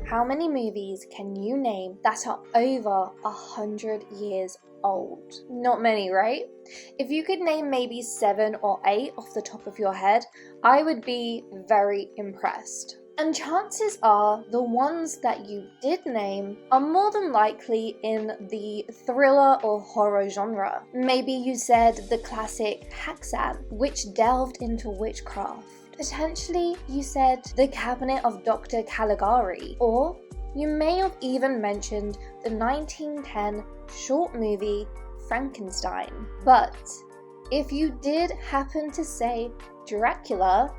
How many movies can you name that are over 100 years old? Not many, right? If you could name maybe 7 or 8 off the top of your head, I would be very impressed. And chances are the ones that you did name are more than likely in the thriller or horror genre. Maybe you said the classic Haxan, which delved into witchcraft. Potentially, you said The Cabinet of Dr. Caligari, or you may have even mentioned the 1910 short movie Frankenstein. But if you did happen to say Dracula,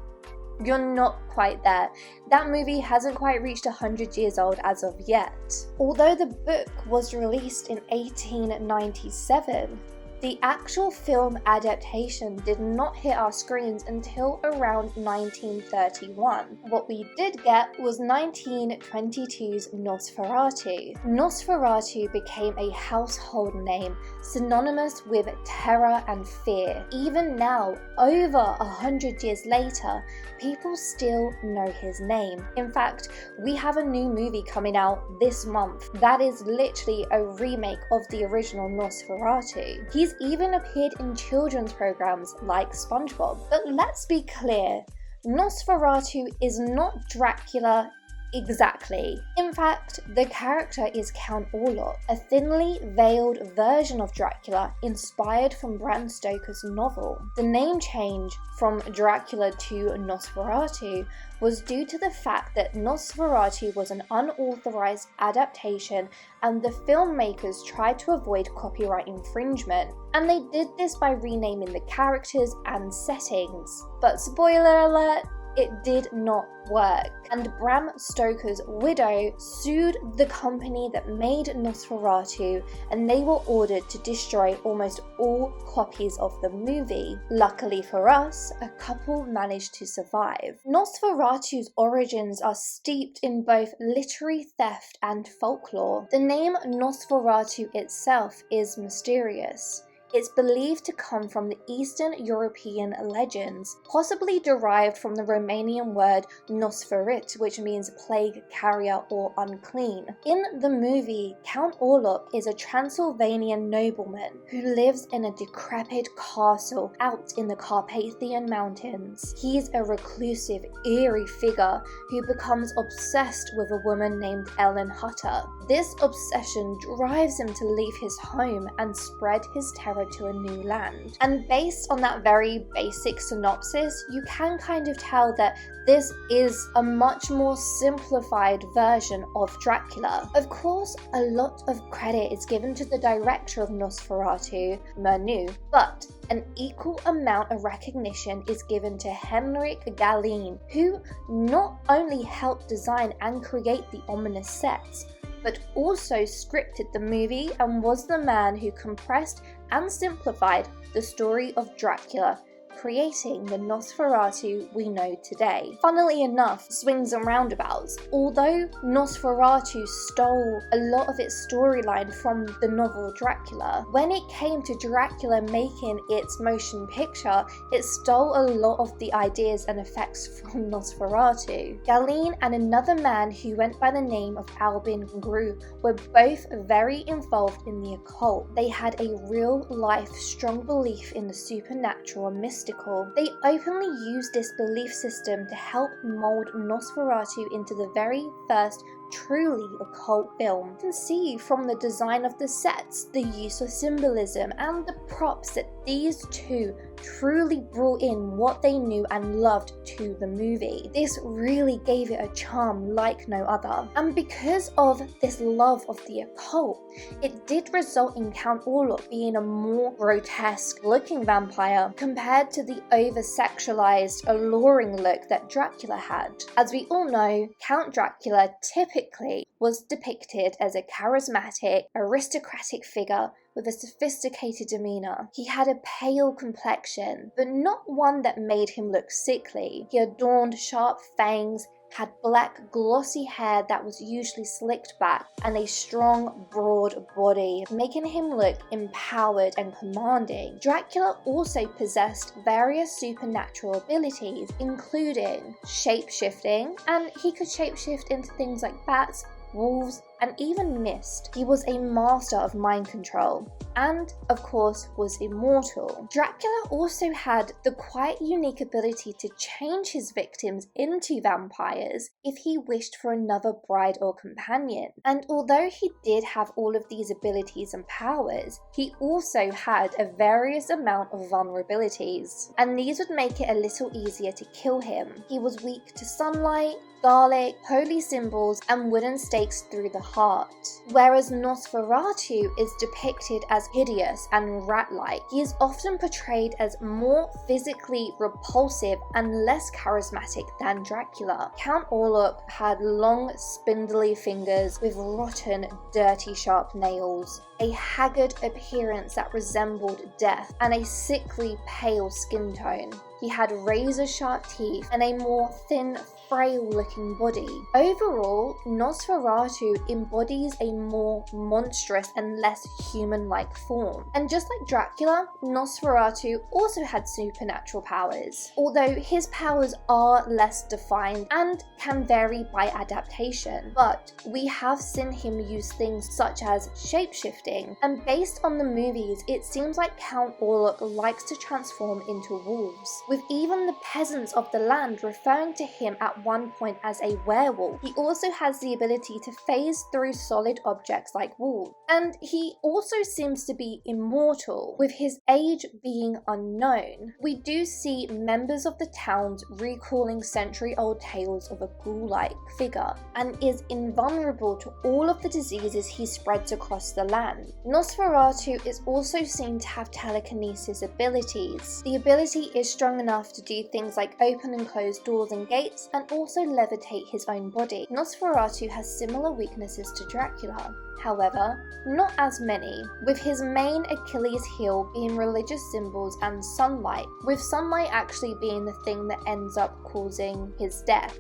you're not quite there. That movie hasn't quite reached 100 years old as of yet. Although the book was released in 1897, the actual film adaptation did not hit our screens until around 1931. What we did get was 1922's Nosferatu. Nosferatu became a household name, synonymous with terror and fear. Even now, over 100 years later, people still know his name. In fact, we have a new movie coming out this month that is literally a remake of the original Nosferatu. He's even appeared in children's programs like SpongeBob. But let's be clear, Nosferatu is not Dracula exactly. In fact, the character is Count Orlok, a thinly veiled version of Dracula inspired from Bram Stoker's novel. The name change from Dracula to Nosferatu was due to the fact that Nosferatu was an unauthorized adaptation and the filmmakers tried to avoid copyright infringement. And they did this by renaming the characters and settings. But spoiler alert, it did not work, and Bram Stoker's widow sued the company that made Nosferatu, and they were ordered to destroy almost all copies of the movie. Luckily for us, a couple managed to survive. Nosferatu's origins are steeped in both literary theft and folklore. The name Nosferatu itself is mysterious. It's believed to come from the Eastern European legends, possibly derived from the Romanian word Nosferit, which means plague carrier or unclean. In the movie, Count Orlok is a Transylvanian nobleman who lives in a decrepit castle out in the Carpathian Mountains. He's a reclusive, eerie figure who becomes obsessed with a woman named Ellen Hutter. This obsession drives him to leave his home and spread his terror to a new land. And based on that very basic synopsis, you can kind of tell that this is a much more simplified version of Dracula. Of course, a lot of credit is given to the director of Nosferatu, Murnau, but an equal amount of recognition is given to Henrik Galeen, who not only helped design and create the ominous sets, but also scripted the movie and was the man who compressed and simplified the story of Dracula, creating the Nosferatu we know today. Funnily enough, swings and roundabouts, although Nosferatu stole a lot of its storyline from the novel Dracula, when it came to Dracula making its motion picture, it stole a lot of the ideas and effects from Nosferatu. Galeen and another man who went by the name of Albin Grue were both very involved in the occult. They had a real-life strong belief in the supernatural and mystical. They openly used this belief system to help mold Nosferatu into the very first truly occult film. You can see from the design of the sets, the use of symbolism, and the props that these two truly brought in what they knew and loved to the movie. This really gave it a charm like no other. And because of this love of the occult, it did result in Count Orlok being a more grotesque looking vampire compared to the over-sexualized, alluring look that Dracula had. As we all know, Count Dracula typically was depicted as a charismatic, aristocratic figure with a sophisticated demeanor. He had a pale complexion, but not one that made him look sickly. He adorned sharp fangs, had black glossy hair that was usually slicked back, and a strong, broad body, making him look empowered and commanding. Dracula also possessed various supernatural abilities, including shape-shifting, and he could shapeshift into things like bats, wolves, and even mist. He was a master of mind control and, of course, was immortal. Dracula also had the quite unique ability to change his victims into vampires if he wished for another bride or companion. And although he did have all of these abilities and powers, he also had a various amount of vulnerabilities, and these would make it a little easier to kill him. He was weak to sunlight, garlic, holy symbols, and wooden stakes through the heart. Whereas Nosferatu is depicted as hideous and rat-like, he is often portrayed as more physically repulsive and less charismatic than Dracula. Count Orlok had long, spindly fingers with rotten, dirty, sharp nails, a haggard appearance that resembled death, and a sickly, pale skin tone. He had razor-sharp teeth and a more thin, frail-looking body. Overall, Nosferatu embodies a more monstrous and less human-like form. And just like Dracula, Nosferatu also had supernatural powers, although his powers are less defined and can vary by adaptation. But we have seen him use things such as shapeshifting, and based on the movies, it seems like Count Orlok likes to transform into wolves, with even the peasants of the land referring to him at one point as a werewolf. He also has the ability to phase through solid objects like walls, and he also seems to be immortal, with his age being unknown. We do see members of the towns recalling century-old tales of a ghoul-like figure, and is invulnerable to all of the diseases he spreads across the land. Nosferatu is also seen to have telekinesis abilities. The ability is strong enough to do things like open and close doors and gates, and also levitate his own body. Nosferatu has similar weaknesses to Dracula, however, not as many, with his main Achilles heel being religious symbols and sunlight, with sunlight actually being the thing that ends up causing his death.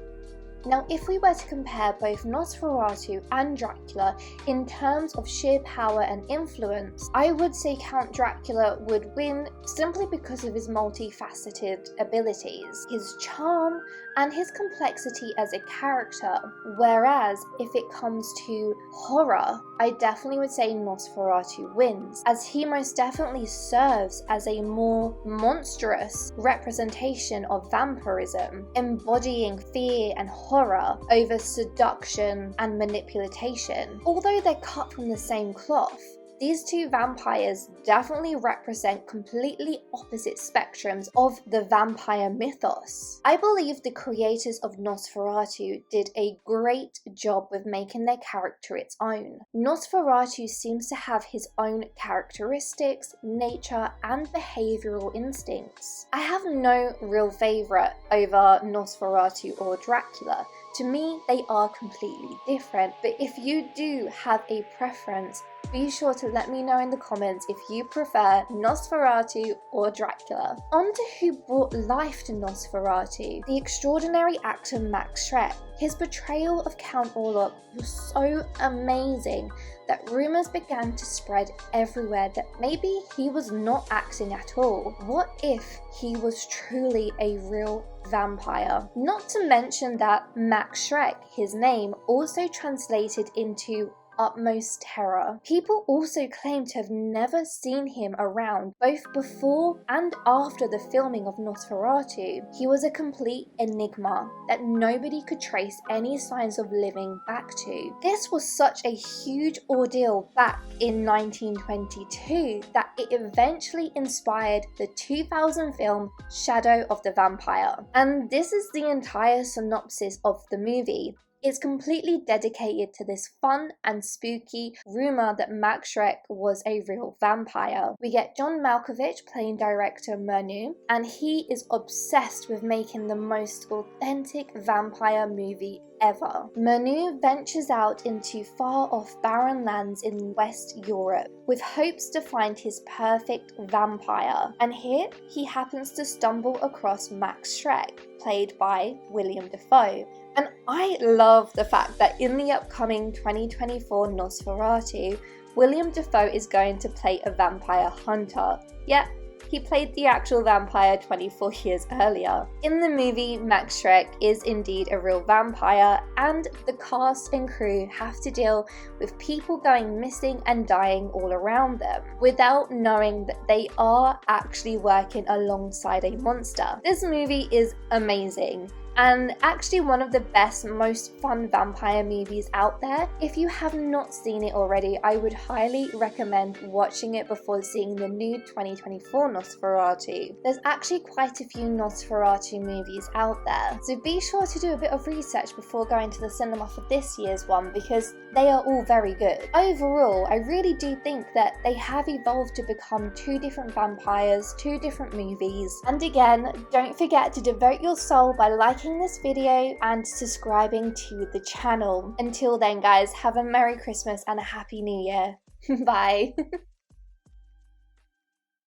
Now, if we were to compare both Nosferatu and Dracula in terms of sheer power and influence, I would say Count Dracula would win simply because of his multifaceted abilities, his charm, and his complexity as a character. Whereas, if it comes to horror, I definitely would say Nosferatu wins, as he most definitely serves as a more monstrous representation of vampirism, embodying fear and horror over seduction and manipulation. Although they're cut from the same cloth, these two vampires definitely represent completely opposite spectrums of the vampire mythos. I believe the creators of Nosferatu did a great job with making their character its own. Nosferatu seems to have his own characteristics, nature, and behavioral instincts. I have no real favourite over Nosferatu or Dracula. To me, they are completely different, but if you do have a preference, be sure to let me know in the comments if you prefer Nosferatu or Dracula. On to who brought life to Nosferatu, the extraordinary actor Max Schreck. His portrayal of Count Orlok was so amazing that rumours began to spread everywhere that maybe he was not acting at all. What if he was truly a real vampire? Not to mention that Max Schreck, his name, also translated into utmost terror. People also claim to have never seen him around, both before and after the filming of Nosferatu. He was a complete enigma that nobody could trace any signs of living back to. This was such a huge ordeal back in 1922 that it eventually inspired the 2000 film Shadow of the Vampire. And this is the entire synopsis of the movie. It's completely dedicated to this fun and spooky rumour that Max Schreck was a real vampire. We get John Malkovich playing director Murnau, and he is obsessed with making the most authentic vampire movie ever. Murnau ventures out into far-off barren lands in West Europe with hopes to find his perfect vampire, and here he happens to stumble across Max Schreck, played by William Dafoe. And I love the fact that in the upcoming 2024 Nosferatu, William Dafoe is going to play a vampire hunter. Yep, he played the actual vampire 24 years earlier. In the movie, Max Schreck is indeed a real vampire, and the cast and crew have to deal with people going missing and dying all around them, without knowing that they are actually working alongside a monster. This movie is amazing, and actually one of the best, most fun vampire movies out there. If you have not seen it already, I would highly recommend watching it before seeing the new 2024 Nosferatu. There's actually quite a few Nosferatu movies out there, so be sure to do a bit of research before going to the cinema for this year's one, because they are all very good. Overall, I really do think that they have evolved to become two different vampires, two different movies. And again, don't forget to devote your soul by liking this video and subscribing to the channel. Until then guys, have a Merry Christmas and a Happy New Year. Bye.